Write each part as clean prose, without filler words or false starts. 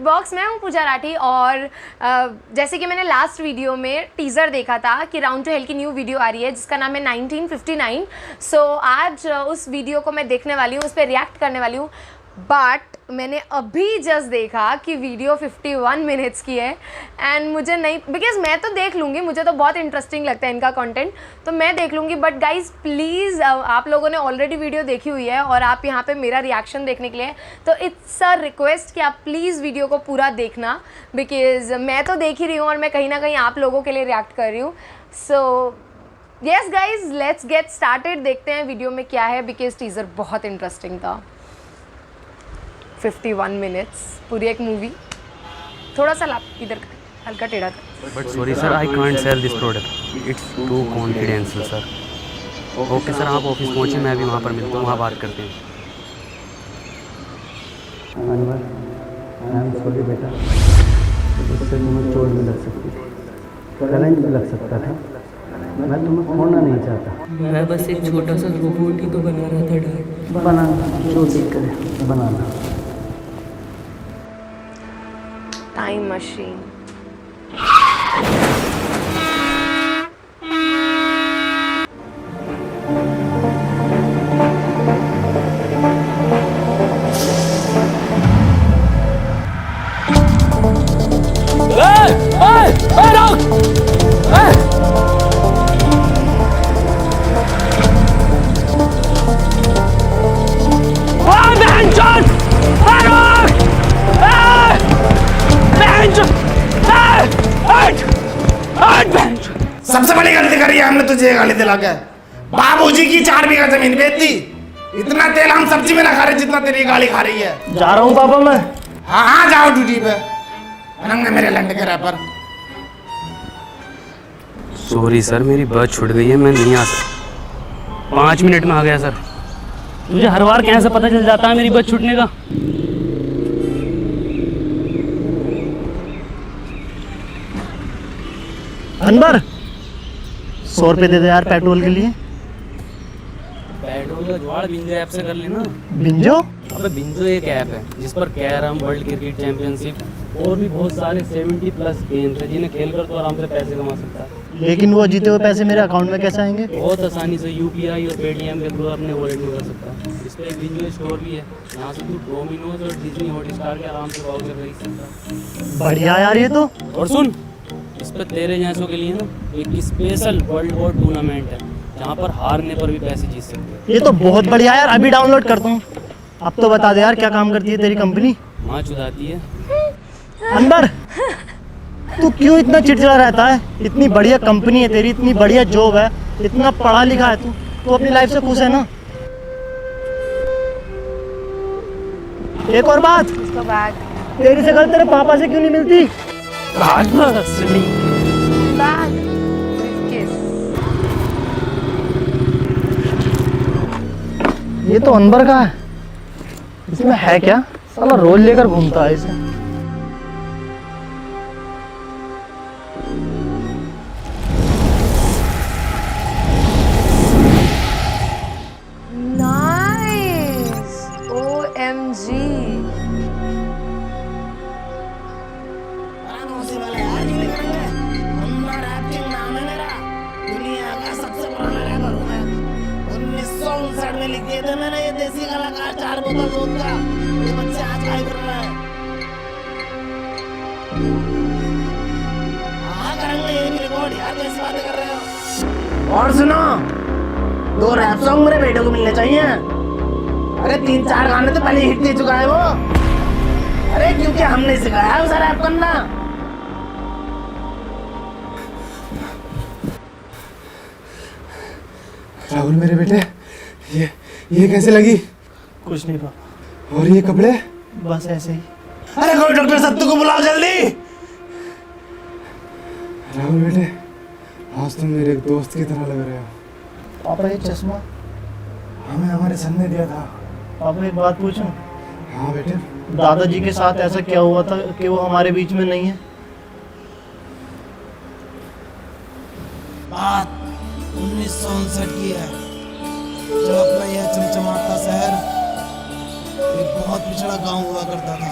Box. मैं हूँ पूजा राठी और जैसे कि मैंने लास्ट वीडियो में टीज़र देखा था कि राउंड टू हेल की न्यू वीडियो आ रही है जिसका नाम है 1959। सो आज उस वीडियो को मैं देखने वाली हूँ, उस पर रिएक्ट करने वाली हूँ। बट मैंने अभी जस्ट देखा कि वीडियो 51 मिनट्स की है एंड मुझे नहीं, बिकॉज मैं तो देख लूँगी, मुझे तो बहुत इंटरेस्टिंग लगता है इनका कंटेंट, तो मैं देख लूँगी। बट गाइज प्लीज़, आप लोगों ने ऑलरेडी वीडियो देखी हुई है और आप यहाँ पे मेरा रिएक्शन देखने के लिए, तो इट्स अ रिक्वेस्ट कि आप प्लीज़ वीडियो को पूरा देखना, बिकॉज मैं तो देख ही रही हूँ और मैं कहीं ना कहीं आप लोगों के लिए रिएक्ट कर रही हूँ। So yes guys, let's get started. देखते हैं वीडियो में क्या है, बिकॉज टीज़र बहुत इंटरेस्टिंग था। 51 मिनट्स, पूरी एक मूवी। थोड़ा सा लाभ इधर हल्का टेढ़ा था। But sorry sir, I can't sell this product, it's too confidential sir. Okay sir, आप ऑफिस पहुँचे, मैं भी वहाँ पर मिलता हूँ, वहाँ बात करते हैं। सॉरी बेटा, उससे तुम्हें चोट भी लग सकती है, करंट भी लग सकता था। मैं तुम्हें खोना नहीं चाहता। मैं बस एक छोटा सा रोबोट ही तो बना रहा था डर। बनाना जो दिक्कत है बनाना। Time machine. सबसे बड़ी गलती करी है हमने तुझे गाली दिला के। बाबूजी की 4 बीघा जमीन बेच दी, इतना तेल हम सब्जी में ना खा रहे जितना तेरी गाली खा रही है। जा रहा हूँ पापा मैं। हाँ हाँ जाओ ड्यूटी पे, रंग मेरे लंड के रैपर। सॉरी सर, मेरी बस छूट गई है, मैं नहीं आ सकता। 5 मिनट में आ गया सर। तुझे हर बार कैसे पता चल जाता है मेरी बस छूटने का? अनवर 100 रुपये दे दे यार पेट्रोल के लिए। पेट्रोल का जुगाड़ बिंजो ऐप से कर लेना। बिंजो? अबे बिंजो एक ऐप है जिस पर कैरम, वर्ल्ड क्रिकेट चैंपियनशिप और भी बहुत सारे 70+ गेम्स हैं जिन्हें खेलकर तो आराम से पैसे कमा सकता है। लेकिन वो जीते हुए पैसे मेरे अकाउंट में कैसे आएंगे? बहुत आसानी से यूपीआई और पेटीएम के थ्रू अपने वॉलेट में कर सकता है। इस पर एक बिंजो स्टोर भी है, यहाँ से तू डोमिनोज और डिज्नी हॉटस्टार के आराम से वाउचर खरीद सकता है। बढ़िया यार ये तो। और सुन, इस पर तेरे जैसों के लिए ना एक स्पेशल वर्ल्ड वॉर टूर्नामेंट है जहाँ पर हारने पर भी पैसे जीत सकते हैं। ये तो बहुत बढ़िया यार, अभी डाउनलोड करता हूँ। अब तो बता दे यार क्या काम करती है तेरी कंपनी? माँ चुदाती है। अनवर तू क्यों इतना चिड़चिड़ा रहता है? इतनी बढ़िया कंपनी है तेरी, इतनी बढ़िया जॉब है, इतना पढ़ा लिखा है तू अपनी लाइफ से खुश है ना? एक और बात, इसका बैग तेरी शक्ल तेरे पापा से क्यों नहीं मिलती? बैग किस? ये तो अनवर का है, इसमें है क्या? साला रोज लेकर घूमता है इसे। Nice, OMG। में लिख दिए थे मैंने, ये देसी कलाकार 4 बोतल दूध का, ये बच्चे आज काय कर रहे हैं। हाँ करेंगे ये भी रिकॉर्ड यार, कैसी बातें कर रहे हो। और सुनो, 2 रैप सॉन्ग मेरे बेटे को मिलने चाहिए। अरे 3-4 गाने तो पहले हिट दे चुका है वो। अरे क्योंकि हमने सिखाया है उसे रैप करना। राहुल मेरे बेटे, ये कैसे लगी? कुछ नहीं पापा। और ये कपड़े? बस ऐसे ही। अरे कोई डॉक्टर सत्तू को बुलाओ जल्दी। राहुल बेटे, आज तुम मेरे एक दोस्त की तरह लग रहे हो। पापा ये चश्मा हमें हमारे सन ने दिया था। पापा एक बात पूछूं? हाँ बेटे। दादाजी के साथ ऐसा क्या हुआ था कि वो हमारे बीच में नहीं है? बात 1959 की है, जब अपना यह चमचमाता शहर एक बहुत पिछड़ा गांव हुआ करता था,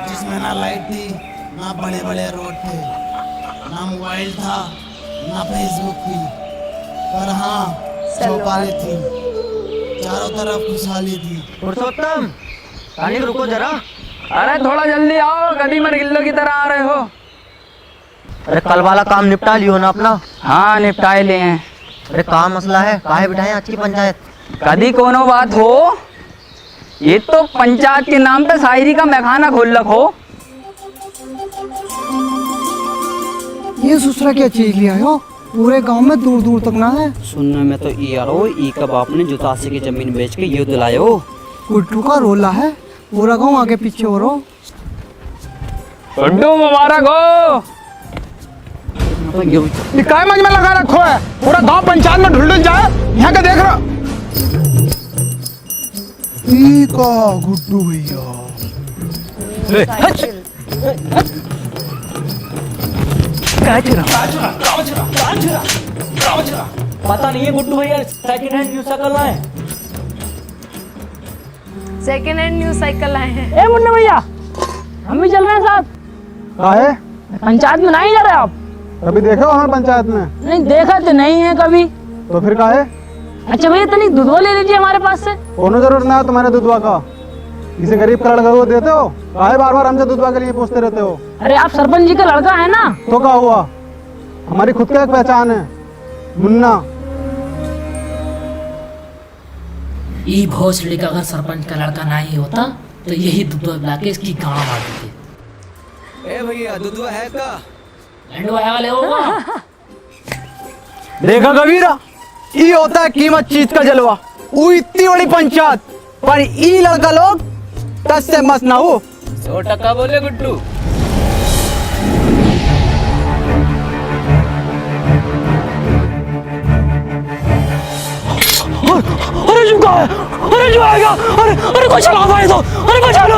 जिस इसमें ना लाइट थी, ना बड़े बड़े रोड थे, ना मोबाइल था, ना फेसबुक थी, पर हाँ चौपाली थी, चारों तरफ खुशहाली थी। पुरुषोत्तम तानिक रुको जरा। अरे थोड़ा जल्दी आओ, कदी मर गिल्लो की तरह आ रहे हो। अरे कल वाला काम निपटा लियो ना अपना। हाँ निपटाए लिए हैं। अरे कहाँ मसला है, काहे बिठाए आज की पंचायत? कदी कोनो बात हो, ये तो पंचायत के नाम पे शायरी का मैखाना खोल रखो। ये दूसरा क्या चीज लिया हो, पूरे गांव में दूर दूर तक ना है। सुनने में तो ई यारो ई का बाप ने जुतासी की जमीन बेच के ये दिलायो। गुड्डू का रोला है, पूरा गांव आगे पीछे हो रहा। गुड्डू मुबारक हो। ये काय मंज में लगा रखो है, पूरा गांव पंचायत में ढुल जाए, यहाँ का देख रहा। गुड्डू भैया पता नहीं है गुड्डू भैया सेकंड हैंड न्यू साइकिल लाए। सेकेंड हैंड न्यू साइकिल लाए हैं। ए मुन्ना भैया, हम भी चल रहे हैं साथ। काहे? पंचायत में नहीं जा रहे आप? कभी देखो हमें पंचायत में? नहीं देखा तो नहीं है कभी। तो फिर काहे? अच्छा भैया तनिक दूधवा ले लीजिए हमारे पास से। कोनो जरूरत ना है तुम्हारे दूधवा का, किसी गरीब का लड़का को देते हो, काहे बार बार हमसे दूधवा के लिए पूछते रहते हो? अरे आप सरपंच जी का लड़का है ना? तो क्या हुआ, हमारी खुद की एक पहचान है, मुन्ना। ई भोसड़ी का अगर सरपंच का लड़का ना ही होता तो यही दूध पिला के इसकी गाँव मार देते। ए भैया दूधवा है का? लंडू आया वाले होगा। देखा कबीरा, ई होता है कीमत चीज का जलवा। वो इतनी बड़ी पंचायत पर ई लड़का लोग टस से मस ना हो। 100% बोले गुड्डू। अरे झुका है, अरे जो आएगा, अरे कोई चला पाए तो, अरे बचा लो।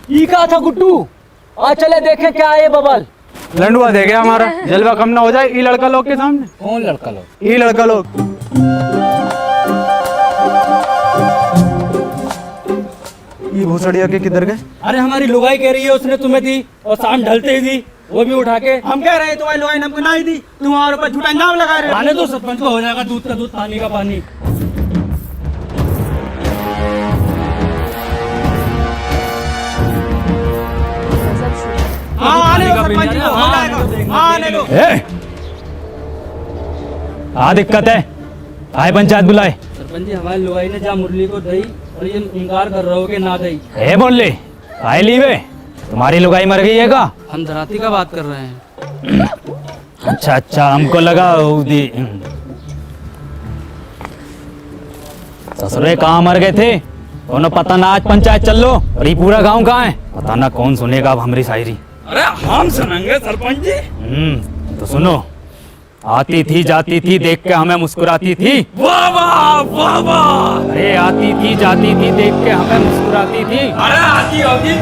ई कहा था गुड्डू, आज चले देखे क्या है ये बबल। लंडुआ दे गया हमारा, जलवा कम ना हो जाए ई लड़का लोग के सामने। कौन लड़का लोग? ई लड़का लोग। ये भोसड़िया के किधर गए? अरे हमारी लुगाई कह रही है उसने तुम्हें दी, और शाम ढलते ही दी, वो भी उठा के। हम कह रहे हैं तुम्हारी लुगाई ने हमको नहीं दी, तुम हमारे ऊपर झूठा इल्जाम लगा रहे हो। आने दो, सरपंच को हो जाएगा दूध का दूध, पानी का पानी। हाँ आने दो सरपंच जी को, हो जाएगा। हाँ आने दो। हाँ दिक्कत है, आए पंचायत बुलाए। सरपंच जी हमारी लुगाई ने जहाँ मुरली को दही और ये इनकार कर रहे हो कि ना दही। ए बोल ले, आए लीवे, तुम्हारी लुगाई मर गई है का? हम धराती का बात कर रहे हैं। अच्छा अच्छा, हमको लगा ससुरे कहाँ मर गए थे, कोनो पता ना। आज पंचायत चल लो, और ये पूरा गांव कहाँ है पता ना, कौन सुनेगा अब हमारी शायरी। अरे हम सुनेंगे सरपंच जी। तो सुनो, आती थी जाती थी देख के हमें मुस्कुराती थी। वाह वाह वाह वाह। अरे आती थी जाती थी देख के हमें मुस्कुराती थी। अरे आती होगी।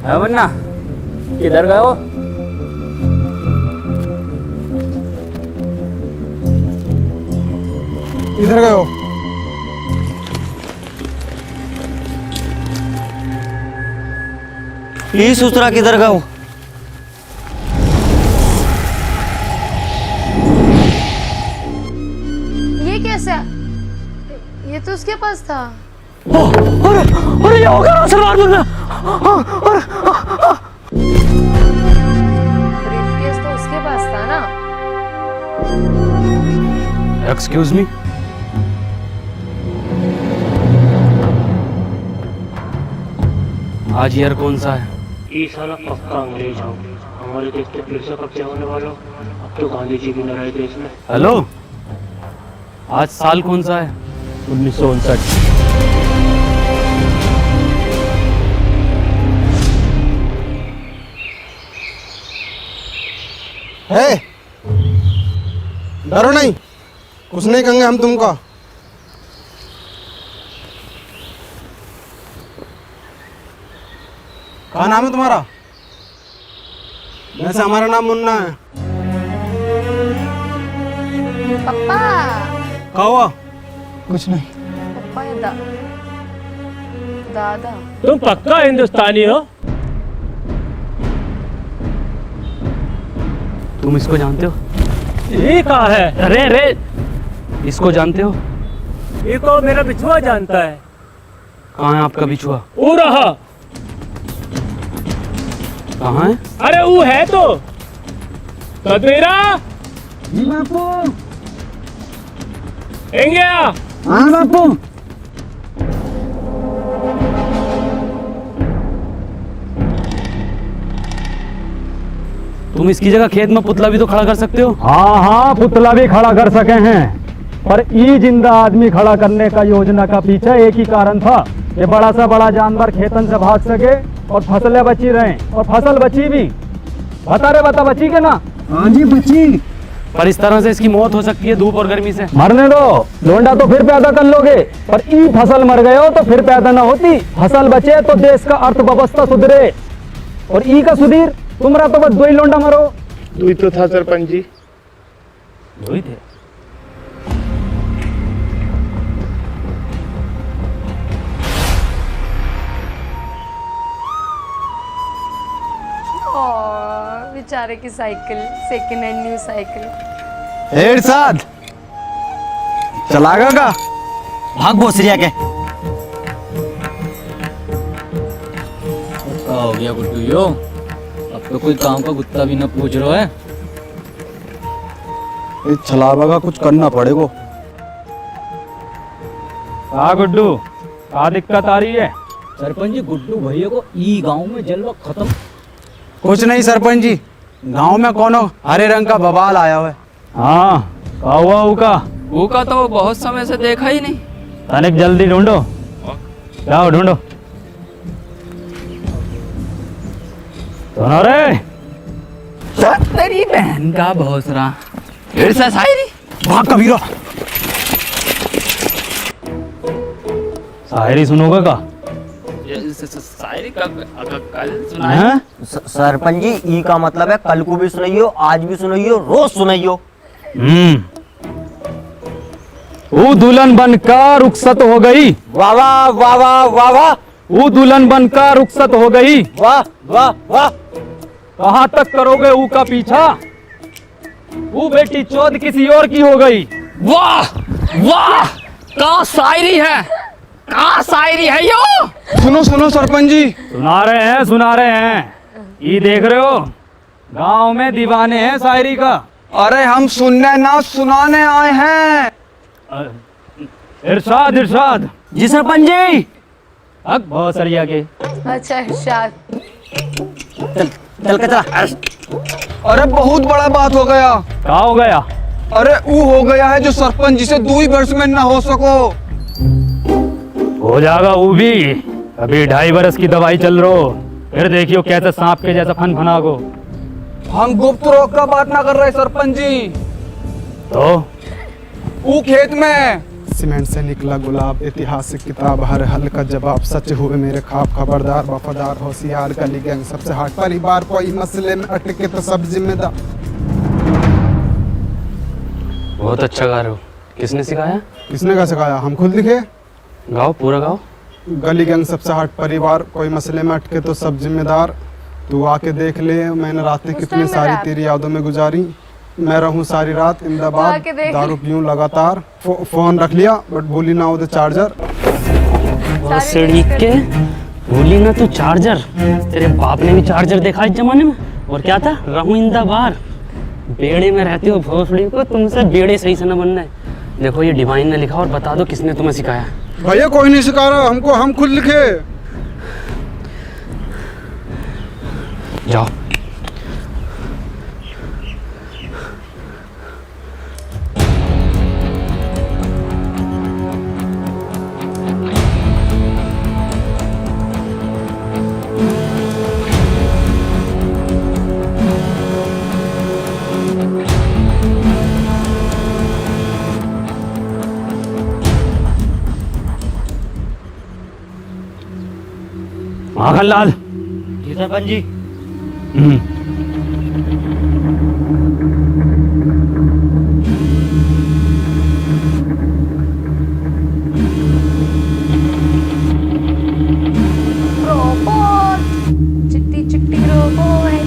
है मुन्ना, किधर गए हो? इधर गए हो? ये सूत्रा किधर गए हो? ये कैसा? ये तो उसके पास था। अरे ये होगा सलमान मुन्ना। ब्रीफकेस तो उसके पास था ना। एक्सक्यूज मी, आज ईयर कौन सा है? ये साला पक्का अंग्रेज हो, हमारे देश पे फिर से कब्जा होने वाला। अब तो गांधी जी भी न रहे देश में। हेलो, आज साल कौन सा है? 1959। है, डरो नहीं, कुछ नहीं कहेंगे हम तुमको। क्या नाम है तुम्हारा? वैसे हमारा नाम मुन्ना है। पप्पा। क्या हुआ? कुछ नहीं। पप्पा या दादा? तुम पक्का हिंदुस्तानी हो? तुम इसको जानते हो? ये कहा है? अरे रे, इसको जानते हो? ये को मेरा बिछुआ जानता है। कहाँ है आपका बिछुआ? वो रहा। कहाँ है? अरे वो है तो मेरा जी बापू। गया। हाँ बापू। तुम इसकी जगह खेत में पुतला भी तो खड़ा कर सकते हो। हाँ हाँ, पुतला भी खड़ा कर सके हैं, पर ये जिंदा आदमी खड़ा करने का योजना का पीछे एक ही कारण था कि बड़ा सा बड़ा जानवर खेतन से भाग सके और फसलें बची रहें, और फसल बची भी। बता बची के ना? हाँ जी बची। पर इस तरह से इसकी मौत हो सकती है धूप और गर्मी से। मरने दो, लोंडा तो फिर पैदा कर लोगे, पर ई फसल मर गए हो तो फिर पैदा ना होती। फसल बचे तो देश का अर्थव्यवस्था सुधरे, और ई का सुधीर तुम्हारा तो बस दो ही लोंडा मरो। तू ही तो था सरपंच जी। दो ही थे। बेचारे की cycle, second hand new cycle. Irshad चलागा का? भाग भोसरिया के। क्या हो गया गुड्डू यो? अब तो कोई काम का गुत्ता भी न पूछ रहा है। इस छलावा का कुछ करना पड़ेगा। हाँ गुड्डू, क्या दिक्कत आ रही है? सरपंच जी, गुड्डू भैया को ई गांव में जलवा खत्म। कुछ नहीं सरपंच जी, गांव में कोनो हरे रंग का बवाल आया हुआ है। हाँ, क्या हुआ उका? ऊका तो बहुत समय से देखा ही नहीं। तनिक जल्दी ढूंढो, जाओ ढूंढो। सुनो रे, तेरी बहन का भौसरा। इरशाद शायरी। भाग कबीरा। शायरी सुनोगे का? शायरी का कल सुना हैं? सरपंच जी, ई का मतलब है कल को भी सुनाइयो, आज भी सुनाइयो, रोज सुनाइयो। वो दुल्हन बनकर रुखसत हो गई। वाह वाह वाह वाह वाह वाह। वो दुल्हन बनकर रुखसत हो गई। वाह वाह वाह। कहाँ तक करोगे ऊ का पीछा? वो बेटी चौथ किसी और की हो गई। वाह वाह, का शायरी है, का शायरी है यो। सुनो सुनो सरपंच जी। सुना रहे हैं। ये देख रहे हो, गांव में दीवाने हैं शायरी का। अरे हम सुनने ना सुनाने आए हैं। इरशाद। जी सरपंच जी। अब बहुत सरिया के। अच्छा इरशाद। चल के चला। अरे बहुत बड़ा बात हो गया। क्या हो गया? अरे वो हो गया है जो सरपंच जी से 2 वर्ष में ना हो सको। हो जाएगा वो भी। अभी 2.5 वर्ष की दवाई चल रहो, फिर देखियो कैसे सांप के जैसा फन गो। हम गुप्त रोग का बात ना कर रहे सरपंच जी। तो वो खेत में सीमेंट से निकला गुलाब, ऐतिहासिक किताब, हर हल का जवाब, सच हुए मेरे ख्वाब, खबरदार वफादार होशियार, गली गैंग सबसे हट, परिवार कोई मसले में अटके तो सब जिम्मेदार। बहुत अच्छा गा रहे हो। किसने सिखाया? किसने का सिखाया? हम खुद लिखे। गाओ, पूरा गाओ। गली गैंग सबसे हट, परिवार कोई मसले में अटके तो सब जिम्मेदार, तू आके देख ले मैंने रातें कितनी सारी तेरी यादों में गुजारी, मैं रहूं सारी रात इंदाबाद, दारू पीऊं लगातार, फोन रख लिया बट भूली ना उधर चार्जर। के भूली ना तू चार्जर। तेरे बाप ने भी चार्जर देखा इस जमाने में। और क्या था? रहूं इंदाबाद। बेड़े में रहते हो भोसड़ी को, तुमसे बेड़े सही से न बनना है। देखो ये डिवाइन ने लिखा, और बता दो किसने तुम्हें सिखाया। भैया कोई नहीं सिखा रहा हमको, हम खुद लिखे। जाओ। माखन लाल। जी सरपंच जी। रोबोट, चिट्टी चिट्टी रोबो है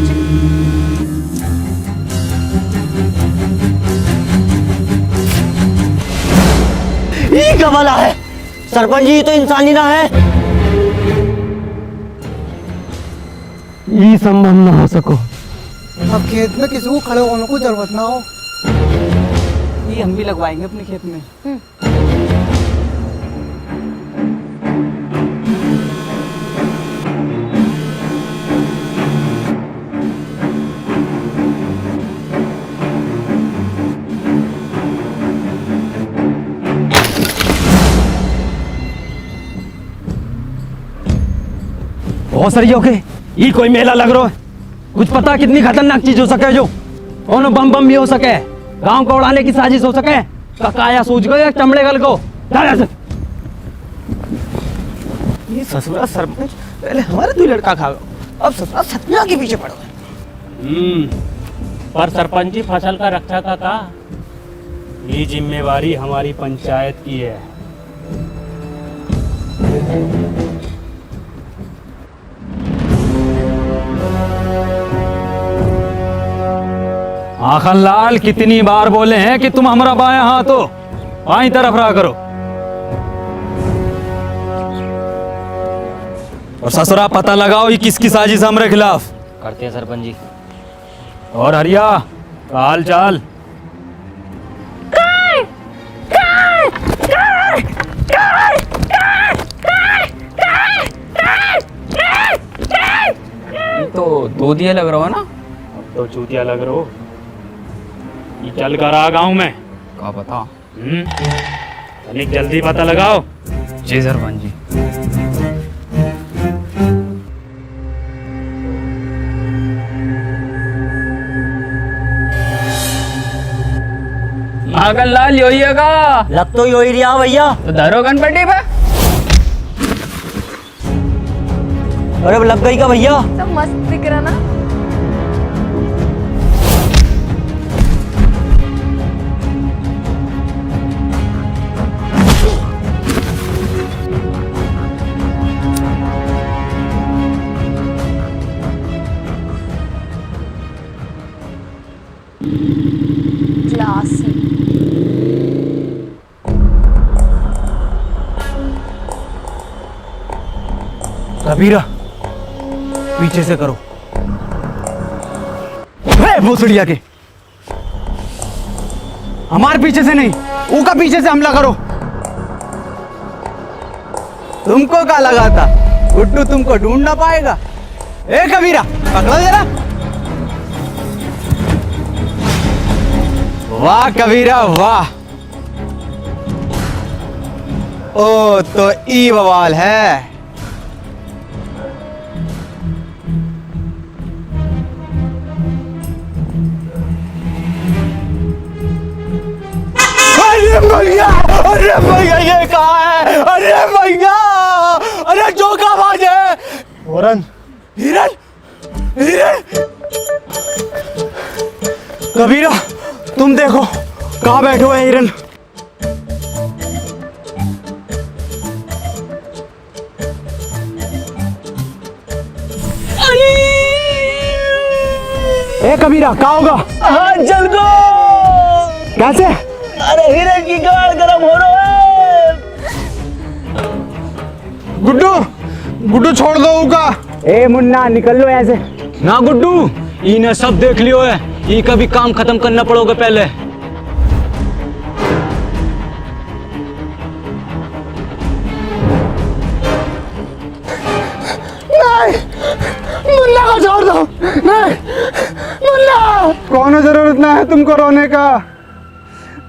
ये क्या वाला है सरपंच जी, तो इंसानी ना है। ये संभव ना हो सको। अब खेत में किसी को खड़े होने को जरूरत ना हो। ये हम भी लगवाएंगे अपने खेत में। बहुत सही हो के ये कोई मेला लग रहा है। कुछ पता कितनी खतरनाक चीज हो सके जो और बम बम भी हो सके, गांव को उड़ाने की साजिश हो सके। काया सूझ गए चमड़े गल को। ये ससुरा सरपंच पहले हमारा तू लड़का खा गया, अब ससुरा सतना के पीछे पड़ गए। पर सरपंच जी फसल का रक्षा का था, ये जिम्मेवारी हमारी पंचायत की है। आखन लाल कितनी बार बोले हैं कि तुम हमारा बाएं हाथ हो, बाईं तरफ रहा करो। और ससुरा पता लगाओ ये किसकी साजिश हमारे खिलाफ। करते हैं सरपंच जी। और हरिया हाल चाल। तो दो दिया लग रहा है ना। अब तो चूतिया लग रहा हो। ये चल कर आ गाँव में। क्या पता। तनिक जल्दी पता लगाओ। जी सरपंच जी। माखन लाल यो ही है का। लग तो यो ही रिया भैया। तो धरो गणपति पे। अरे लग गई का भैया। सब मस्त दिख रहा ना। क्लासी। कबीरा पीछे से करो। भोसड़िया के हमारे पीछे से नहीं, उनका पीछे से हमला करो। तुमको क्या लगा था गुड्डू तुमको ढूंढ ना पाएगा। ए कबीरा पकड़ो जरा। वाह कबीरा वाह। ओ तो ई बवाल है। अरे भैया ये कहाँ है। अरे भैया अरे जो का आवाज है। हिरन हिरन हिरन। कबीरा तुम देखो कहाँ बैठे हुए हिरन। ए कबीरा क्या होगा। जल गो। कैसे। अरे हिरन की गाड़ गरम हो रहा है। गुड्डू गुड्डू छोड़ दो उका। ए मुन्ना निकल लो ऐसे। ना गुड्डू इन्हें सब देख लियो है, ये कभी काम खत्म करना पड़ोगे पहले। नहीं मुन्ना को छोड़ दो। नहीं मुन्ना। कौन जरूरत ना है तुमको रोने का,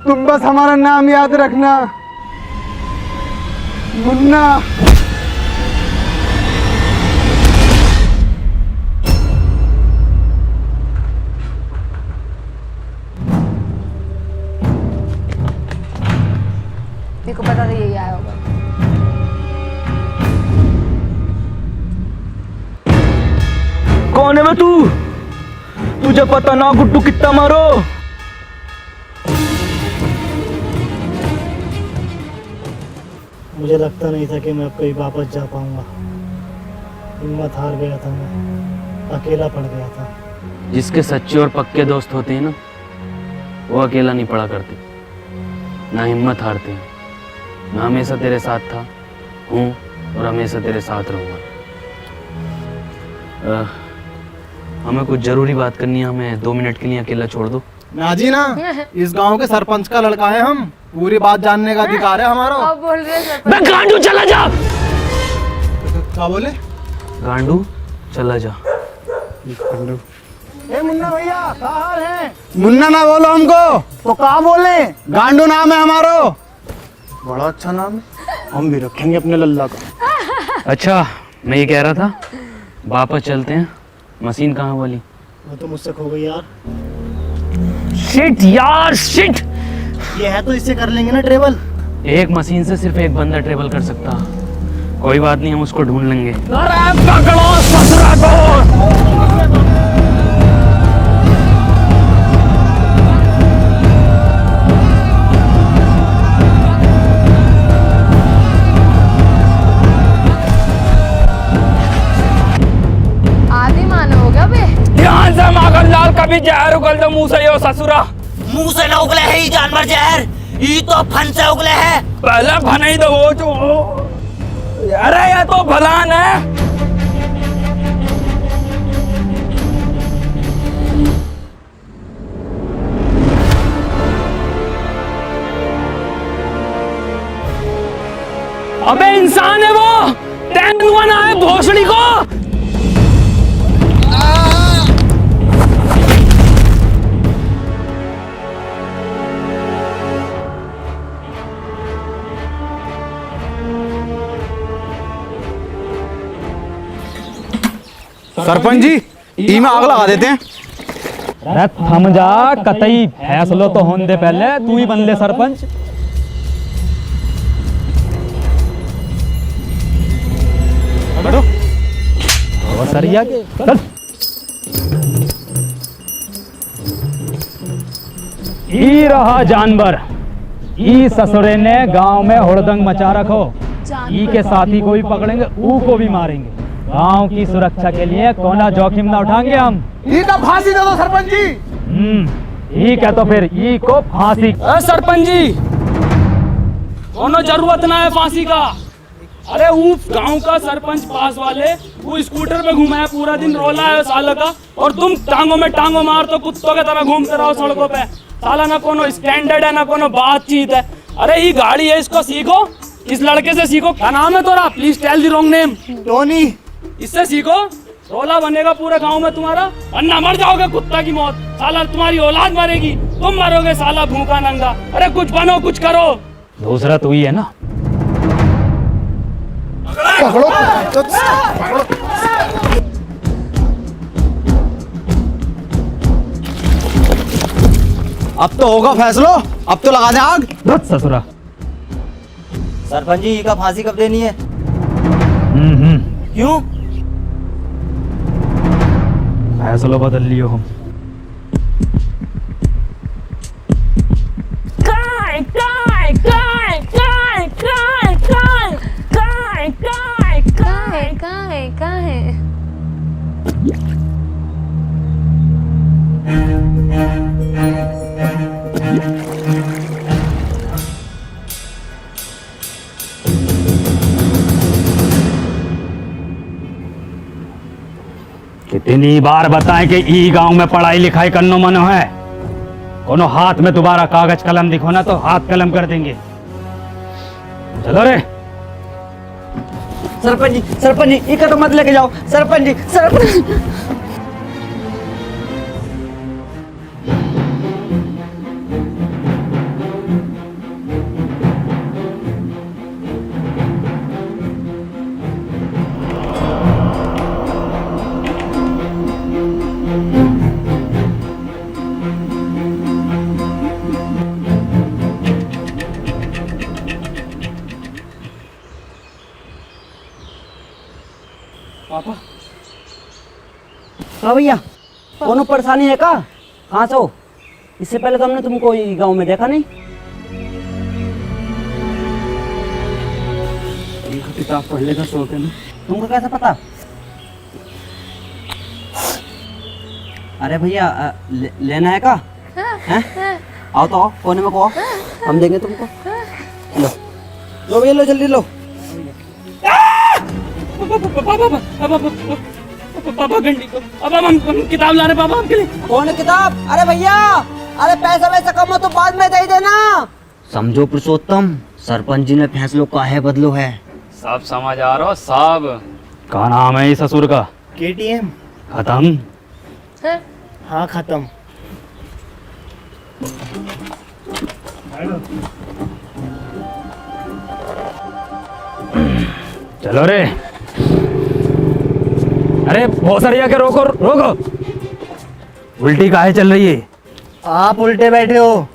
तुम बस हमारा नाम याद रखना मुन्ना। देखो पता था यही आया होगा। मारो तू, तुझे पता ना गुड्डू कितना मारो। मुझे लगता नहीं था कि मैं अब कहीं वापस जा पाऊंगा। हिम्मत हार गया था, मैं अकेला पड़ गया था। जिसके सच्चे और पक्के दोस्त होते हैं ना, वो अकेला नहीं पड़ा करते, ना हिम्मत हारते हैं। मैं हमेशा तेरे साथ था, हूँ और हमेशा तेरे साथ रहूँगा। हमें कुछ जरूरी बात करनी है, हमें 2 मिनट के लिए अकेला छोड़ दो। नाजी ना, इस गांव के सरपंच का लड़का है हम, पूरी बात जानने का अधिकार है हमारा। अब बोल रहे हैं मैं गांडू चला जा। क्या बोले? गांडू चला जा। ए मुन्ना भैया, क्या हाल है? मुन्ना ना बोलो हमको तो क्या बोले? गांडू नाम है हमारो। बड़ा अच्छा नाम है, हम भी रखेंगे अपने लल्ला का। अच्छा, मैं ये कह रहा था, वापस चलते हैं। मशीन कहाँ वाली? वो तो मुझसे खो गई यार। शिट यार, शिट। ये है तो इससे कर लेंगे ना ट्रेवल। एक मशीन से सिर्फ एक बंदा ट्रेवल कर सकता। कोई बात नहीं, हम उसको ढूंढ लेंगे। अरे पकड़ो ससुरा को। ध्यान से मगर लाल, कभी जहर उगल तो मुंह से यो ससुरा। मुंह से ना उगले है ये जानवर जहर, ये तो फन से उगले है। पहले भनाई दो वो जो। अरे ये तो भलान है। अबे इंसान है वो, तेंदुआ ना है भोसड़ी को। सरपंच जी, ई में आग लगा देते हैं। अरे थम जा, कतई फैसलो तो होने दे, पहले तू ही बन ले सरपंच। बैठो। और सरिया के चल। ई रहा जानवर, ई ससुरे ने गांव में हुड़दंग मचा रखो। ई के साथी को भी पकड़ेंगे, ऊ को भी मारेंगे। गांव की सुरक्षा के लिए कोना जोखिम ना उठाएंगे हम। ई का फांसी दे दो सरपंच जी। ठीक है, तो फिर ई को फांसी। सरपंच जी, कोनो जरूरत ना है फांसी का। अरे वो गांव का सरपंच पास वाले, वो स्कूटर पे घुमा है पूरा दिन, रोला है साला का, और तुम टांगों में टांगों मार तो कुत्तों की तरह घूमते रहो सड़कों पे। साला ना कोनो स्टैंडर्ड है, ना कोनो बातचीत है। अरे ये गाड़ी है, इसको सीखो, इस लड़के से सीखो। क्या नाम है तोरा? Please tell the wrong name. Tony. इससे सीखो, रोला बनेगा पूरे गांव में तुम्हारा, वरना मर जाओगे कुत्ता की मौत। साला तुम्हारी औलाद मरेगी, तुम मरोगे साला भूखा नंगा। अरे कुछ बनो, कुछ करो। दूसरा तू ही है ना। अब तो होगा फैसलो, अब तो लगा दे आग। धत ससुरा। सरपंच जी का फांसी कब देनी है? क्यों? फैसलो बदल लियो हम। काय काय काय काय काय काय काय काय काय काहे काहे कितनी बार बताएं कि ई गांव में पढ़ाई लिखाई करनो मनो है। कोनो हाथ में दोबारा कागज कलम दिखो ना तो हाथ कलम कर देंगे। चलो रे। सरपंच जी, इका तो मत लेके जाओ। सरपंच जी, सरपंच। हाँ भैया, कोनो परेशानी है का? कहाँ से हो? इससे पहले तो हमने तुमको गांव में देखा नहीं। किताब पढ़ने का शौक है ना। तुमको कैसे पता? अरे भैया लेना है का? हैं? आओ तो आओ, कोने में को आओ, हम देंगे तुमको। लो लो भैया, लो जल्दी लो। पापा घंटी को, अब हम किताब ला रहे पापा आपके लिए। कौन किताब? अरे भैया, अरे पैसा वैसा कम हो तो बाद में दे देना। समझो पुरुषोत्तम, सरपंच जी ने फैसलों काहे बदलो है। सब समझ आ रहा हो सब। क्या नाम है इस ससुर का? KTM। खत्म। हाँ खत्म। चलो रे। अरे भोसड़िया के रोको रोको, उल्टी काहे चल रही है? आप उल्टे बैठे हो।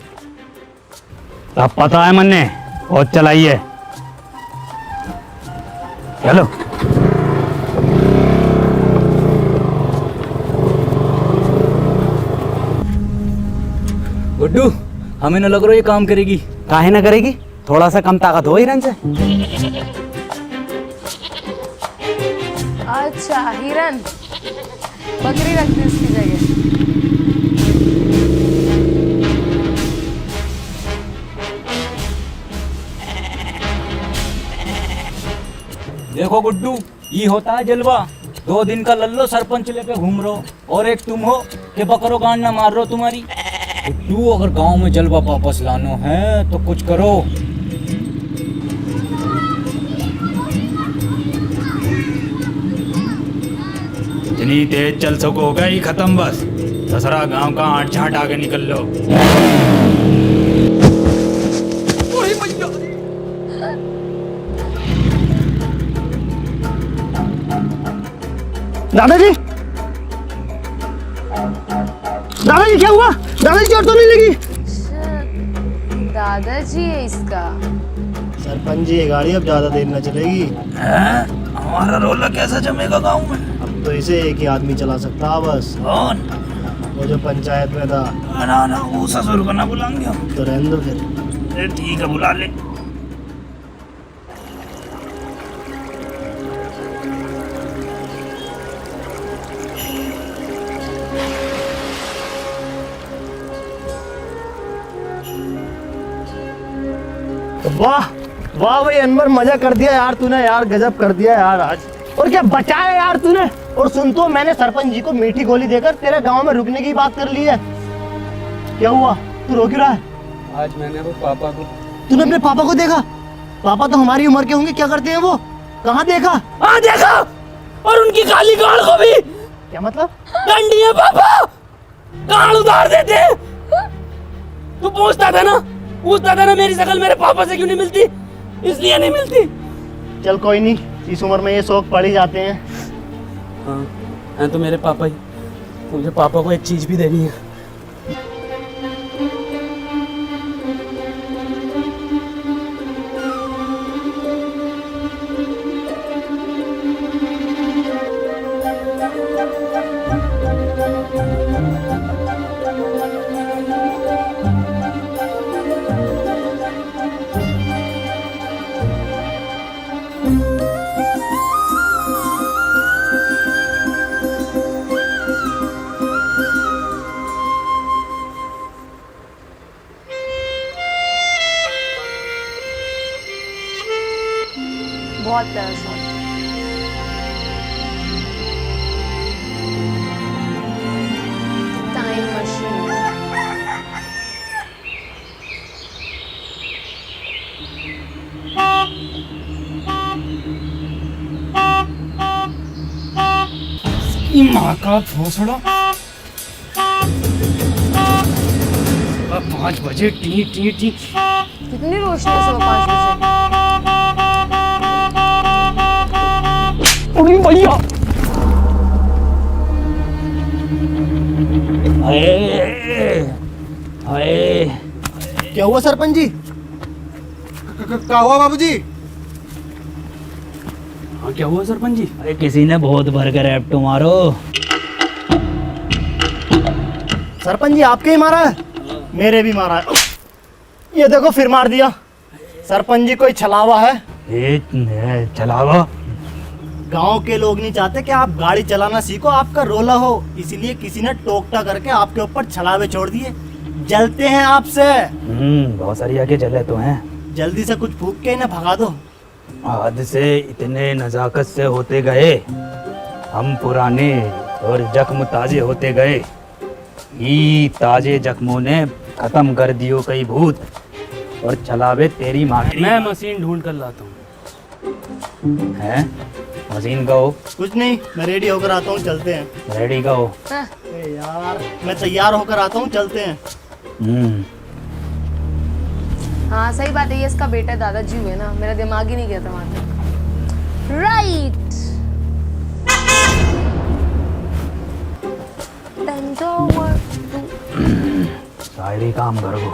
अब पता है मन्ने, और चलाइए। चलो। गुड्डू, हमें न लग रहा ये काम करेगी। काहे ना करेगी, थोड़ा सा कम ताकत हो हिरन से। अच्छा हिरन, बकरी रख दी उसकी जगह। देखो गुड्डू, ये होता है जलवा। 2 दिन का लल्लो सरपंच लेके घूम रहो, और एक तुम हो कि बकरो गांड ना मार रहो तुम्हारी। गुड्डू, अगर गांव में जलवा वापस लानो है तो कुछ करो। जितनी तेज चल सकोगे ही खत्म बस। दसरा गांव का आठ झाट आगे निकल लो। दादाजी, दादाजी क्या हुआ? दादाजी चोट तो नहीं लगी? दादाजी है इसका। सरपंच जी, ये गाड़ी अब ज्यादा देर न चलेगी। हमारा रोला कैसा जमेगा गांव में? अब तो इसे एक ही आदमी चला सकता है बस। कौन? वो जो पंचायत में था। ना ना, वो ससुर को ना बुलाएंगे हम। तो रहने दो फिर। ठीक है, बुला ले। वाह वाह भाई अनवर, मजा कर दिया यार तूने। यार गजब कर दिया यार आज। और क्या बचाया यार तूने। और सुन तो, मैंने सरपंच जी को मीठी गोली देकर तेरे गांव में रुकने की बात कर ली है। क्या हुआ, तू रो क्यों रहा है? आज मैंने वो पापा को। तूने अपने पापा को देखा? पापा तो हमारी उम्र के होंगे, क्या करते हैं वो? कहाँ देखा? हाँ देखा, और उनकी काली गाड़ को भी। क्या मतलब? डंडी है पापा, गाड़ उतार देते। तू पूछता था ना मेरी शक्ल मेरे पापा से क्यों नहीं मिलती? इसलिए नहीं मिलती। चल कोई नहीं, इस उम्र में ये शौक पड़ ही जाते हैं। हाँ, हैं तो मेरे पापा ही। मुझे पापा को एक चीज भी देनी है। बहुत प्यारा शॉट। Time machine. माँ का भोसड़ा। 5 बजे टी टी टी। कितनी रोशनी है सुबह 5 बजे। अरे भैया, क्या हुआ सरपंच जी? क्या हुआ बाबूजी? हाँ क्या हुआ सरपंच जी? अरे किसी ने बहुत भर कर एप्टो मारो। सरपंच जी आपके ही मारा है? मेरे भी मारा है। ये देखो फिर मार दिया। सरपंच जी कोई छलावा है? चलावा? गांव के लोग नहीं चाहते कि आप गाड़ी चलाना सीखो, आपका रोला हो, इसलिए किसी ने टोकटा करके आपके ऊपर छलावे छोड़ दिए। जलते हैं आपसे। बहुत सारी आगे जले तो हैं। जल्दी से कुछ फूक के इन्हें भगा दो। आज से इतने नजाकत से होते गए हम पुराने और जख्म ताजे होते गए। ये ताजे जख्मों ने खत्म कर दियो कई भूत और चलावे तेरी माँ की। मैं मशीन ढूंढ कर लाता हूँ। हैं? मशीन का हो? कुछ नहीं, मैं रेडी होकर आता हूँ, चलते हैं। रेडी का हो? यार मैं तैयार होकर आता हूँ, चलते हैं। हाँ सही बात है, ये इसका बेटा दादाजी हुए ना, मेरा दिमाग ही नहीं गया था वहां तक। राइट। शायरी काम कर गो।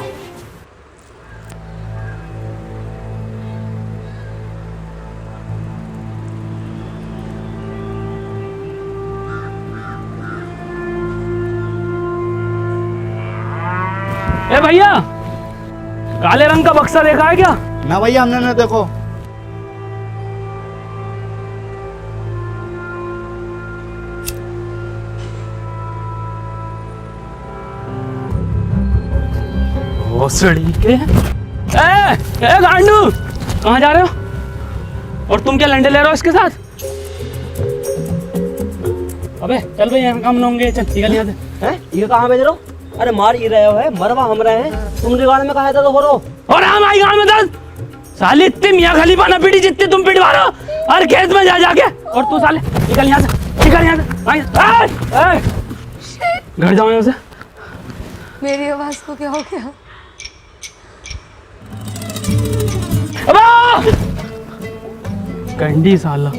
ए भैया, काले रंग का बक्सा देखा है क्या? ना भैया हमने ना देखो। भोसड़ी के। ए गांडू, कहाँ जा रहे हो? और तुम क्या लंडे ले रहे हो इसके साथ? अबे चल भाई, यहाँ काम न होंगे, चल निकल यहाँ से। हैं? ये कहाँ भेज रहे हो? अरे मार ही रहे हो है, मरवा हम रहे हैं। तुम रिगाड़ में कहा था तो हो रहो। और हम आई गाँव में दस साली इतनी मियाँ खलीफा ना पीटी जितनी तुम पिटवा रहे हो हर खेत में जा जाके। और तू साले निकल यहाँ से, निकल यहाँ से। घर जाओ यहाँ से। मेरी आवाज को क्या हो गया? कंडी साला।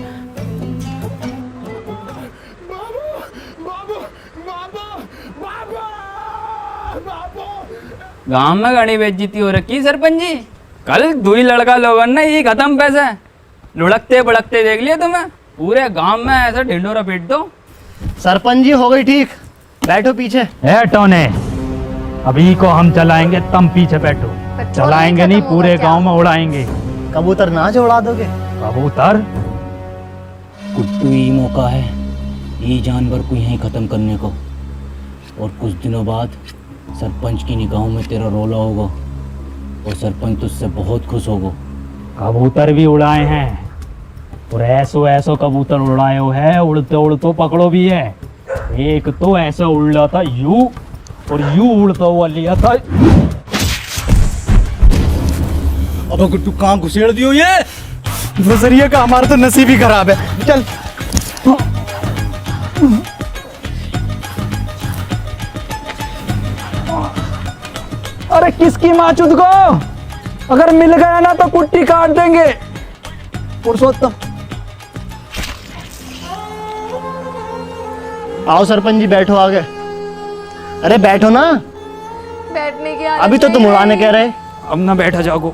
गांव में घनी बेइज्जती हो रखी सरपंच जी। कल दुई लड़का लोगों ने ये खत्म पैसे लुढ़कते बड़कते देख लिया तुम्हें। पूरे गांव में ऐसा ढिंडोरा पीट दो। सरपंच जी हो गई ठीक, बैठो पीछे। ए टोने, अभी को हम चलाएंगे, तुम पीछे बैठो। चलाएंगे नहीं, पूरे गांव में उड़ाएंगे। कबूतर नाच उड़ा दोगे? कबूतर? कुट्टू ही मौका है ये जानवर को यहीं खत्म करने को। और कुछ दिनों बाद सरपंच की निगाहों में तेरा रोला होगा और सरपंच तुझसे बहुत खुश होगा। कबूतर भी उड़ाए हैं और ऐसो कबूतर उड़ाए हो है, उड़ते उड़ते पकड़ो भी है। एक तो ऐसा उड़ रहा था यू, और यू उड़ता हुआ लिया था। अब गुड्डू कहाँ घुसेड़ दियो ये? नजरिए का हमारा तो नसीब ही खराब है। चल अरे किसकी माचुद को, अगर मिल गया ना तो कुट्टी काट देंगे। पुरुषोत्तम आओ सरपंच जी, बैठो आगे। अरे बैठो ना, बैठने की अभी तो तुम उड़ाने कह रहे। अब ना बैठा जाओ।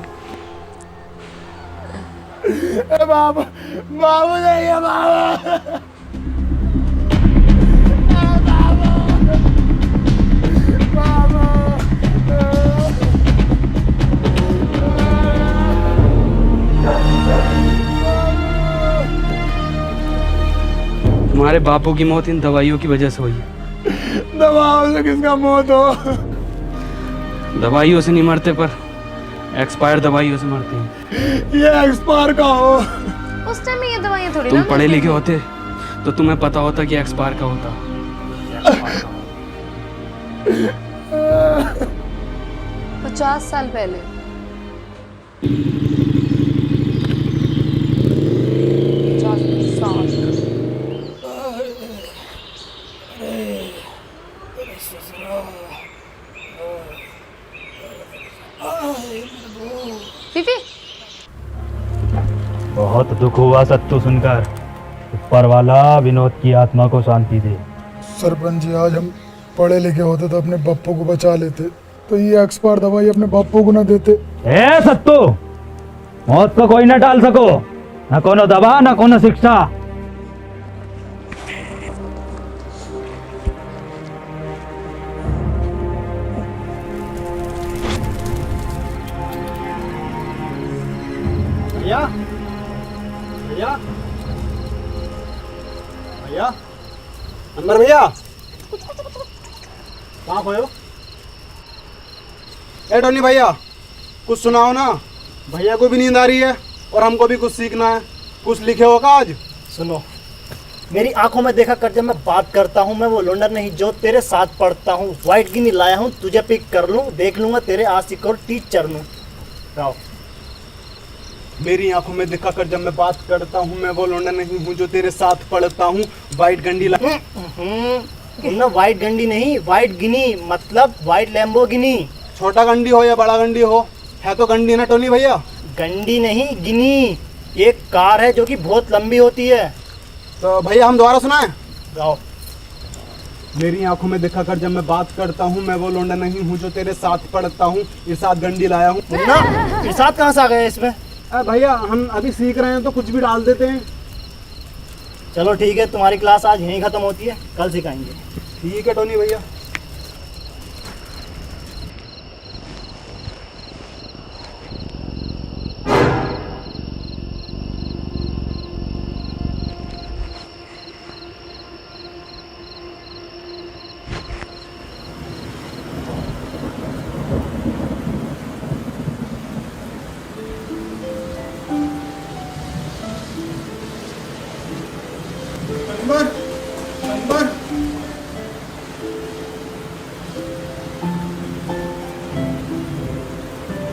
बाबू बाबू नहीं है बाबू। तुम्हारे बापू की मौत इन दवाइयों की वजह से हुई है। दवाओं से किसका मौत हो? दवाइयों से नहीं मरते, पर एक्सपायर दवाइयों से मरते हैं। ये एक्सपायर का हो। उस टाइम में ये दवाइयाँ थोड़ी तुम ना पढ़े मिलती लिखे थी। होते तो तुम्हें पता होता कि एक्सपायर का होता। 50 साल पहले। फीफी, बहुत दुख हुआ सत्तू सुनकर। ऊपर वाला विनोद की आत्मा को शांति दे। सरपंच जी, आज हम पढ़े लिखे होते तो अपने बापू को बचा लेते, तो ये एक्सपायर दवाई अपने बापू को ना देते। ए सत्तू, मौत को कोई ना टाल सको, ना कोनो दवा ना कोनो शिक्षा। अंदर भैया कहाँ खोए हो? ए टोनी भैया कुछ सुनाओ ना, भैया को भी नींद आ रही है और हमको भी कुछ सीखना है। कुछ लिखे हो का आज? सुनो, मेरी आंखों में देखा कर, जब मैं बात करता हूँ मैं वो लोंडर नहीं जो तेरे साथ पढ़ता हूँ। व्हाइट गिनी लाया हूँ, तुझे पिक कर लूँ, देख लूंगा तेरे आशिक और टीचर नू। जाओ। मेरी आंखों में देखा कर, जब मैं बात करता हूँ मैं वो लोंडा नहीं हूँ जो तेरे साथ पढ़ता हूँ। व्हाइट गंडी ना व्हाइट गंडी नहीं, व्हाइट गिनी मतलब व्हाइट लैम्बोर्गिनी। छोटा गंडी हो या बड़ा गंडी हो, है तो गंडी ना टोनी भैया। गंडी नहीं, गिनी एक कार है जो कि बहुत लंबी होती है। तो भैया हम दोबारा सुनाएं? जाओ। मेरी आंखों में देखा कर, जब मैं बात करता हूँ मैं वो लोंडा नहीं हूँ जो तेरे साथ पढ़ता हूँ। इरशाद गंडी लाया हूँ। मुन्ना, इरशाद कहाँ से आ गए इसमें? भैया हम अभी सीख रहे हैं तो कुछ भी डाल देते हैं। चलो ठीक है, तुम्हारी क्लास आज यहीं खत्म होती है, कल सिखाएंगे। ठीक है टोनी भैया।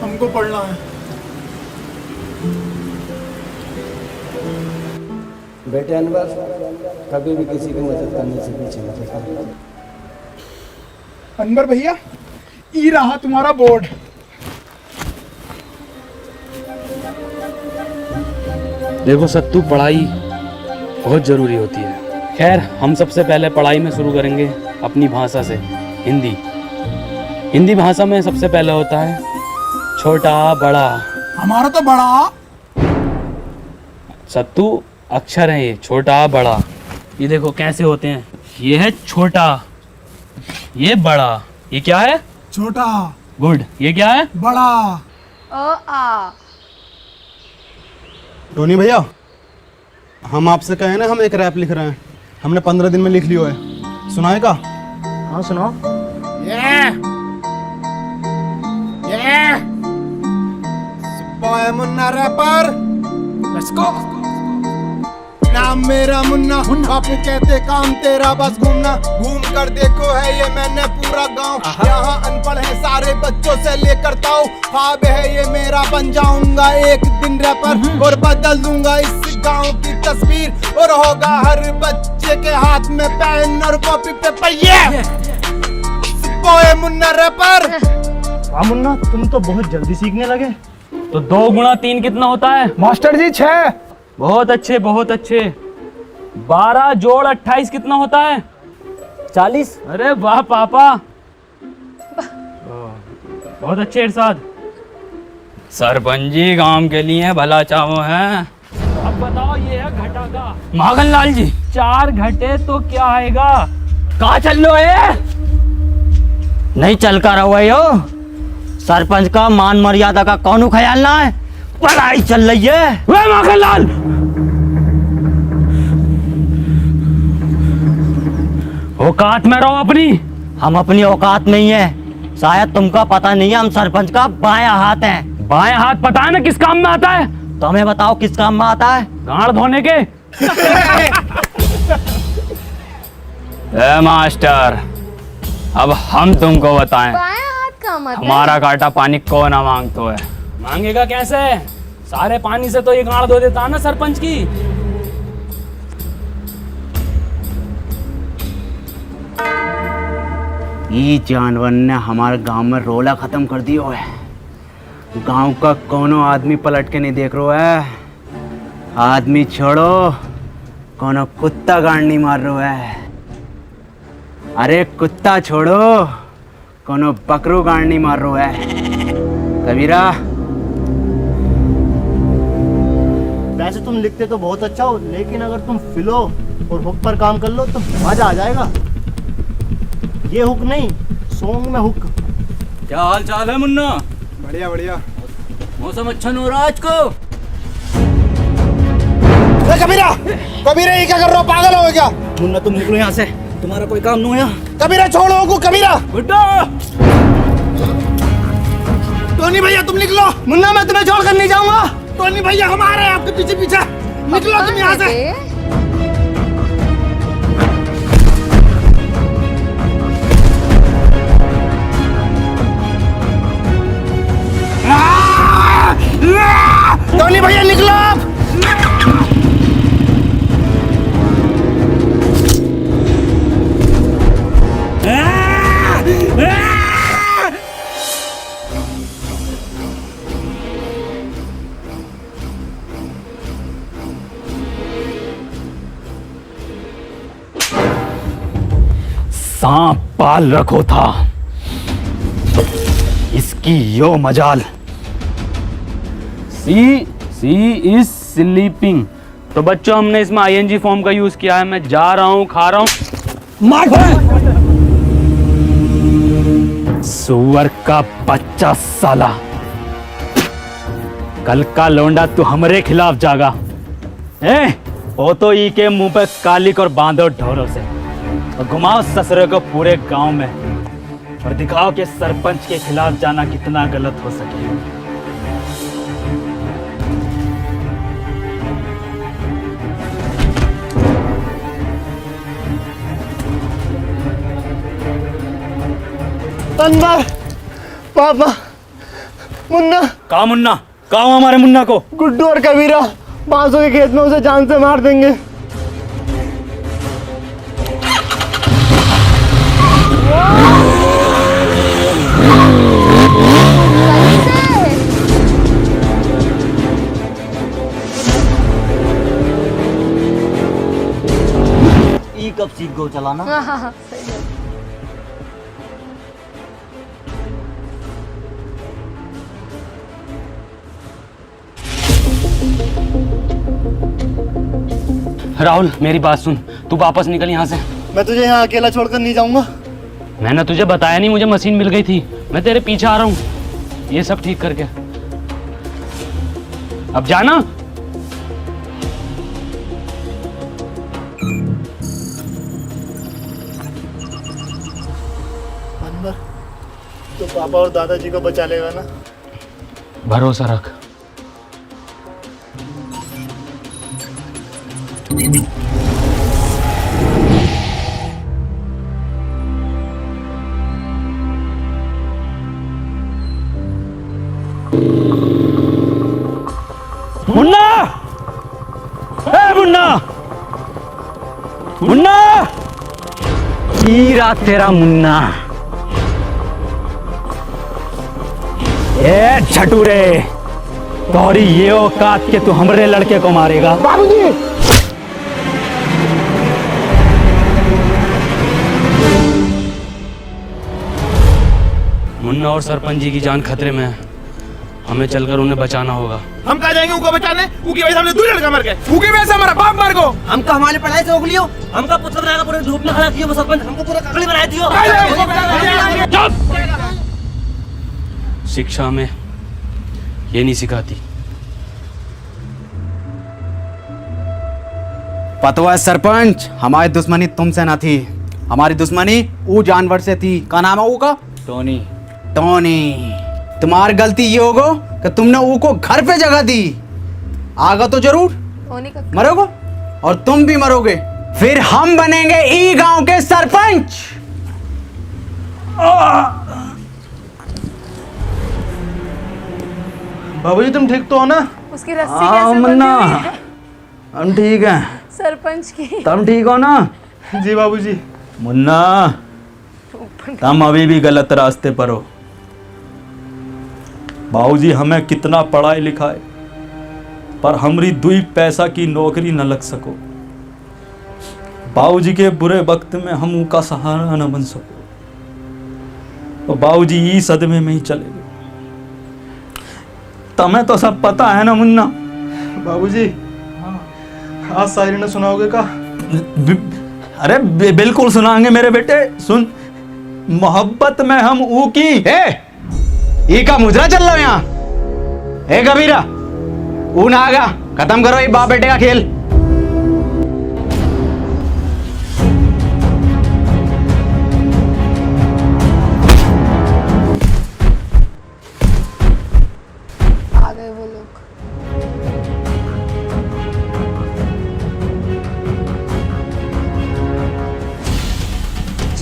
हमको पढ़ना है। बेटे अनवर, कभी भी किसी की मदद करने से पीछे मत हटना। अनवर भैया, ई रहा तुम्हारा बोर्ड। देखो सत्तू, पढ़ाई बहुत ज़रूरी होती है। खैर, हम सबसे पहले पढ़ाई में शुरू करेंगे अपनी भाषा से, हिंदी। हिंदी भाषा में सबसे पहले होता है छोटा बड़ा। हमारा तो बड़ा। सत्तू अक्षर है ये, छोटा बड़ा। ये देखो कैसे होते हैं। ये है छोटा, ये बड़ा। ये क्या है? छोटा। गुड। ये क्या है? बड़ा। आ। टोनी भैया, हम आपसे कहे ना हम एक रैप लिख रहे हैं, हमने 15 दिन में लिख लियो है। सुनाएगा? हाँ सुनाओ। सिपाही मुन्ना रैपर, लेट्स गो। नाम मेरा मुन्ना, बापू कहते काम तेरा बस घूमना। घूम कर देखो है ये मैंने पूरा गांव, यहाँ अनपढ़ है सारे बच्चों से लेकर ताऊ। ख्वाब है ये मेरा, बन जाऊंगा एक दिन रैपर और बदल दूंगा इस गांव की तस्वीर। और होगा हर बच्चे के हाथ में पेन और कॉपी पेपर। ये सिपाही मुन्ना रैपर। मुन्ना, तुम तो बहुत जल्दी सीखने लगे। तो 2 गुणा 3 कितना होता है? मास्टर जी 6। बहुत अच्छे, बहुत अच्छे। 12 जोड़ 28 कितना होता है? 40। अरे वाह पापा, बहुत अच्छे इरशाद। सरपंच जी गांव के लिए भला चाहो है। अब बताओ, ये है घटा का। माखन लाल जी, 4 घटे तो क्या आएगा? कहाँ चल लो है? नहीं चल कर रहो हो, सरपंच का मान मर्यादा का कौन ख्याल ना है? पढ़ाई चल रही है। वे माखन लाल, औकात में रहो अपनी। हम अपनी औकात नहीं है, शायद तुमका पता नहीं है, हम सरपंच का बायां हाथ हैं। बाएं हाथ पता है ना किस काम में आता है? तो हमें बताओ किस काम में आता है? गाड़ धोने के। ए मास्टर, अब हम तुमको बताएं, बाएं हाथ का मतलब? हमारा काटा पानी कौन ना मांगतो है? मांगेगा कैसे? सारे पानी से तो ये गाड़ धो देता है ना सरपंच की। ये जानवर ने हमारे गांव में रोला खत्म कर दियो है। गांव का कोनो आदमी पलट के नहीं देख रहा है। आदमी छोड़ो, कोनो कुत्ता गाड़ नहीं मार रहा है। अरे कुत्ता छोड़ो, कोनो बकरो गाड़ नहीं मार रहा है। कबीरा, वैसे तुम लिखते तो बहुत अच्छा हो, लेकिन अगर तुम फिलो और हुक पर काम कर लो तो मजा आ जाएगा। ये हुक नहीं, सॉन्ग में हुक। क्या हाल चाल है मुन्ना? बढ़िया बढ़िया। मौसम अच्छा नहीं हो रहा आज को? कबीरा, कबीरा ये क्या कर रहा हो? पागल हो क्या? मुन्ना तुम निकलो यहाँ से। तुम्हारा कोई काम नहीं होया? कबीरा छोड़ो को, कबीरा। गुड्डू टोनी भैया तुम निकलो। मुन्ना मैं तुम्हें छोड़कर नहीं जाऊंगा। टोनी भैया हम आ रहे हैं आपके पीछे पीछे। निकलो तुम यहाँ से। टोनी भैया निकलो आप। सांप पाल रखो था, इसकी यो मजाल। सी इज स्लीपिंग। तो बच्चों हमने इसमें आईएनजी फॉर्म का यूज किया है। मैं जा रहा हूँ, खा रहा हूँ। मार सुअर का बच्चा साला, कल का लौंडा तू हमरे खिलाफ जागा। ओ तो ई के मुंह पे कालिक और बांधो ढोरों से और घुमाओ ससुरे को पूरे गांव में और दिखाओ कि सरपंच के खिलाफ जाना कितना गलत हो सके। अंदर पापा, मुन्ना। कहा मुन्ना? कहा हमारे मुन्ना को? गुड्डू और कबीरा बांसों के खेत में उसे जान से मार देंगे। ई कब सीख गो चलाना? हाँ, सही है। राहुल मेरी बात सुन, तू वापस निकल यहाँ से। मैं तुझे यहाँ अकेला छोड़कर नहीं जाऊंगा। मैंने तुझे बताया नहीं, मुझे मशीन मिल गई थी। मैं तेरे पीछे आ रहा हूँ ये सब ठीक करके। अब जाना। अंदर तो पापा और दादाजी को बचा लेगा ना? भरोसा रख। मुन्ना! ए मुन्ना! मुन्ना! हीरा तेरा मुन्ना। ए छटूरे, तोरी ये औकात के तू हमरे लड़के को मारेगा? बाबूजी! मुन्ना और सरपंच जी की जान खतरे में है, हमें चलकर उन्हें बचाना होगा। हम कहाँ जाएंगे उनको बचाने? उनकी वजह से हमने 2 लड़का मर गए। उनकी वजह से हमारा बाप मर गो। हमका हमारी पढ़ाई से रोक लियो। हमका पुत्र बनाएगा, पूरे धूप में खड़ा कियो। सरपंच हमको पूरा ककड़ी बनाए दियो। शिक्षा में ये नहीं सिखाती। पता है सरपंच, हमारी दुश्मनी तुमसे ना थी, हमारी दुश्मनी वो जानवर से थी। क्या नाम है वो का? टोनी। टोनी। तुम्हारी गलती ये होगा कि तुमने वो को घर पे जगह दी। आगा तो जरूर मरोगे और तुम भी मरोगे। फिर हम बनेंगे ई गांव के सरपंच। बाबूजी तुम ठीक तो हो ना? उसकी रस्सी कैसे मुन्ना, बंधी हुई है? हम ठीक हैं। सरपंच की। तुम ठीक हो ना? जी बाबूजी। मुन्ना, तुम अभी भी गलत रास्ते पर हो। बाबूजी हमें कितना पढ़ाई लिखाए पर हमरी 2 पैसा की नौकरी न लग सको। बाबूजी के बुरे वक्त में हम उनका सहारा न बन सको, तो बाबूजी ई सदमे में ही चले गए। तुम्हें तो सब पता है ना मुन्ना? बाबूजी आज शायरी ने सुनाओगे का? अरे बिल्कुल सुनाएंगे मेरे बेटे। सुन, मोहब्बत में हम ऊ की ई का मुजरा चल रहा है यहाँ। ए कबीरा, ऊ ना आगा, खत्म करो ये बाप बेटे का खेल।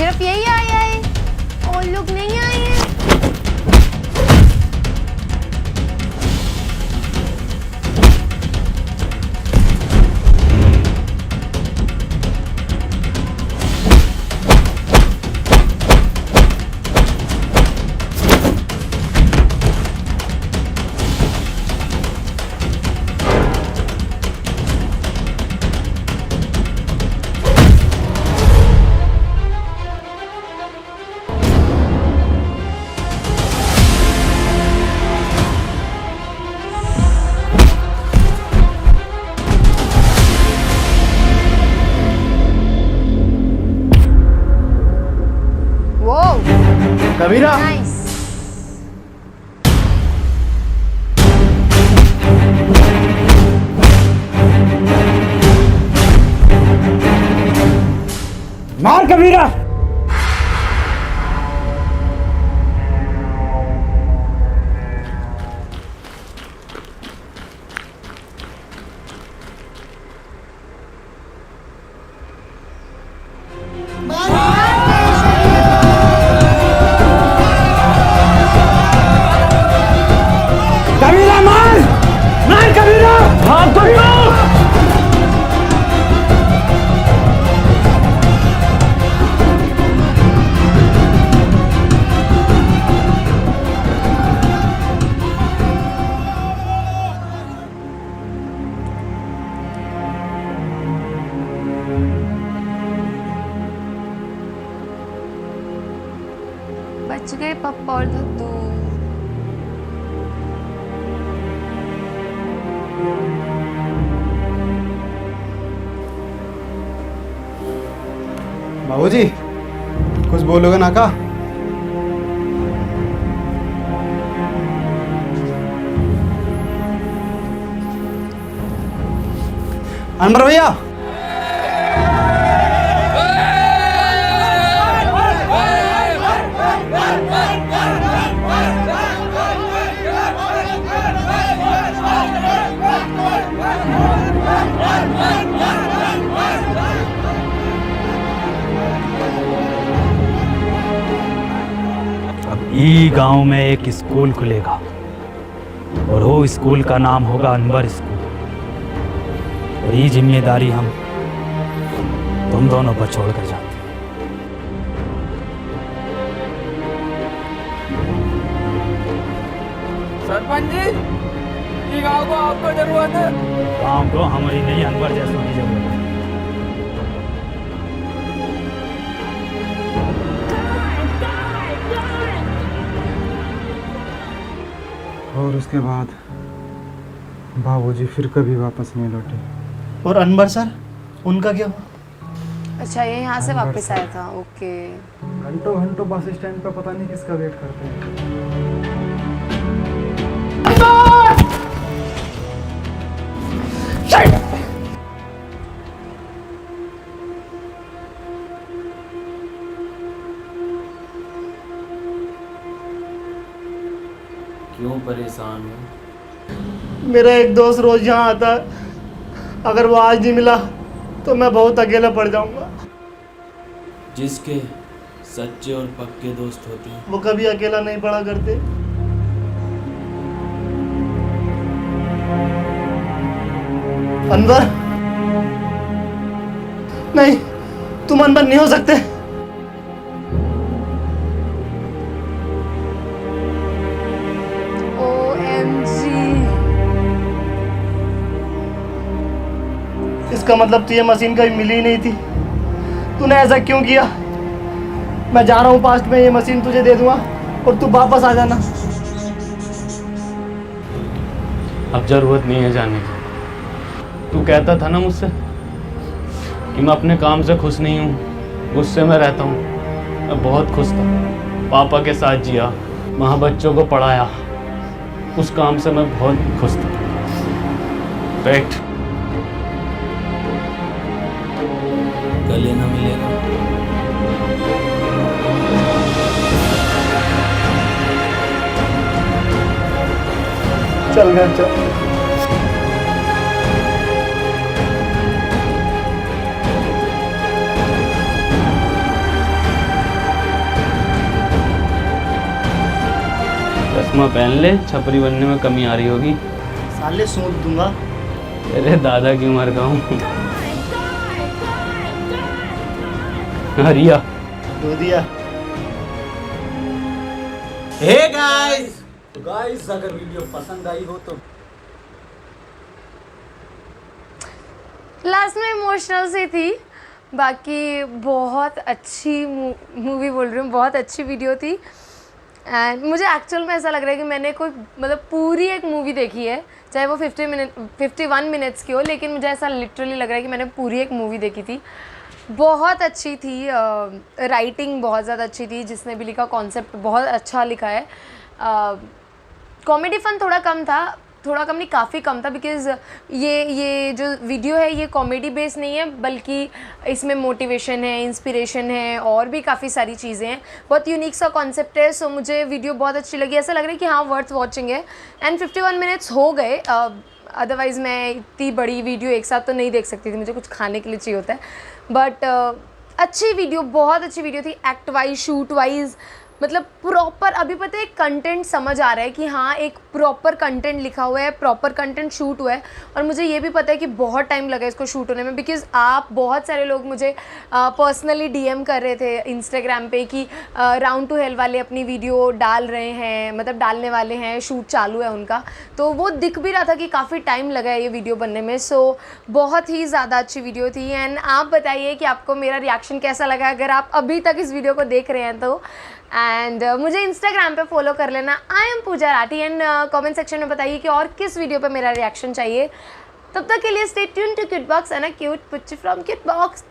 सिर्फ यही आया है और लोग नहीं आए हैं। कबीरा नाइस। मार कबीरा। कबीरा मार, मार कबीरा, भाग कबीरा। बच गए पप्पा और दद्दू। बाबूजी कुछ बोलोगे ना का? अनवर भैया ई गांव में एक स्कूल खुलेगा और वो स्कूल का नाम होगा अनवर स्कूल। और ये जिम्मेदारी हम तुम दोनों पर छोड़ कर जाते हैं। सरपंच जी, ये गांव को आपको जरूरत है। गांव को हमारी नहीं, अनवर जैसों की जरूरत है। और उसके बाद बाबूजी फिर कभी वापस नहीं लौटे। और अनवर सर, उनका क्या हुआ? अच्छा, ये यहाँ से वापस आया था। ओके। घंटों घंटों बस स्टैंड पे पता नहीं किसका वेट करते हैं। क्यों परेशान हो? मेरा एक दोस्त रोज यहाँ आता है, अगर वो आज नहीं मिला तो मैं बहुत अकेला पड़ जाऊंगा। जिसके सच्चे और पक्के दोस्त होते हैं वो कभी अकेला नहीं पड़ा करते। अनवर, नहीं, तुम अनवर नहीं हो सकते। इसका मतलब तो ये मशीन कभी मिली ही नहीं थी। तूने ऐसा क्यों किया? मैं जा रहा हूँ पास्ट में, ये मशीन तुझे दे दूंगा और तू वापस आ जाना। अब जरूरत नहीं है जाने की। तू कहता था ना मुझसे कि मैं अपने काम से खुश नहीं हूँ, गुस्से में रहता हूँ। मैं बहुत खुश था, पापा के साथ जिया, वहाँ बच्चों को पढ़ाया, उस काम से मैं बहुत खुश था। बैठ, गले ना मिलेगा। चल घर चल। चश्मा पहन ले, छपरी बनने में कमी आ रही होगी। साले सूंद दूंगा। तेरे दादा की उम्र का हूँ। हरिया दो दिया। हे गाइस, अगर वीडियो पसंद आई हो तो लास्ट में इमोशनल सी थी, बाकी बहुत अच्छी मूवी बोल रही हूँ, बहुत अच्छी वीडियो थी। एंड मुझे एक्चुअल में ऐसा लग रहा है कि मैंने कोई मतलब पूरी एक मूवी देखी है, चाहे वो 51 मिनट्स की हो, लेकिन मुझे ऐसा लिटरली लग रहा है कि मैंने पूरी एक मूवी देखी थी। बहुत अच्छी थी, राइटिंग बहुत ज़्यादा अच्छी थी, जिसने भी लिखा कॉन्सेप्ट बहुत अच्छा लिखा है। कॉमेडी फन थोड़ा कम था, थोड़ा कम नहीं काफ़ी कम था, बिकॉज़ ये जो वीडियो है ये कॉमेडी बेस्ड नहीं है, बल्कि इसमें मोटिवेशन है, इंस्पिरेशन है और भी काफ़ी सारी चीज़ें हैं। बहुत यूनिक सा कॉन्सेप्ट है। सो मुझे वीडियो बहुत अच्छी लगी, ऐसा लग रहा है कि हाँ वर्थ वॉचिंग है। एंड 51 मिनट्स हो गए, अदरवाइज़ मैं इतनी बड़ी वीडियो एक साथ तो नहीं देख सकती थी, मुझे कुछ खाने के लिए चाहिए होता है। बट अच्छी वीडियो, बहुत अच्छी वीडियो थी, एक्ट वाइज, शूट वाइज, मतलब प्रॉपर। अभी पता है कंटेंट समझ आ रहा है कि हाँ एक प्रॉपर कंटेंट लिखा हुआ है, प्रॉपर कंटेंट शूट हुआ है। और मुझे ये भी पता है कि बहुत टाइम लगा इसको शूट होने में, बिकॉज़ आप बहुत सारे लोग मुझे पर्सनली डीएम कर रहे थे इंस्टाग्राम पे कि राउंड टू हेल वाले अपनी वीडियो डाल रहे हैं, मतलब डालने वाले हैं, शूट चालू है उनका। तो वो दिख भी रहा था कि काफ़ी टाइम लगा है ये वीडियो बनने में। सो बहुत ही ज़्यादा अच्छी वीडियो थी। एंड आप बताइए कि आपको मेरा रिएक्शन कैसा लगा, अगर आप अभी तक इस वीडियो को देख रहे हैं तो। एंड मुझे इंस्टाग्राम पे फॉलो कर लेना, I am Pooja Rathi. And comment section में बताइए कि और किस वीडियो पे मेरा रिएक्शन चाहिए। तब तक के लिए stay tuned to Cute Box and a cute picture from Cute box.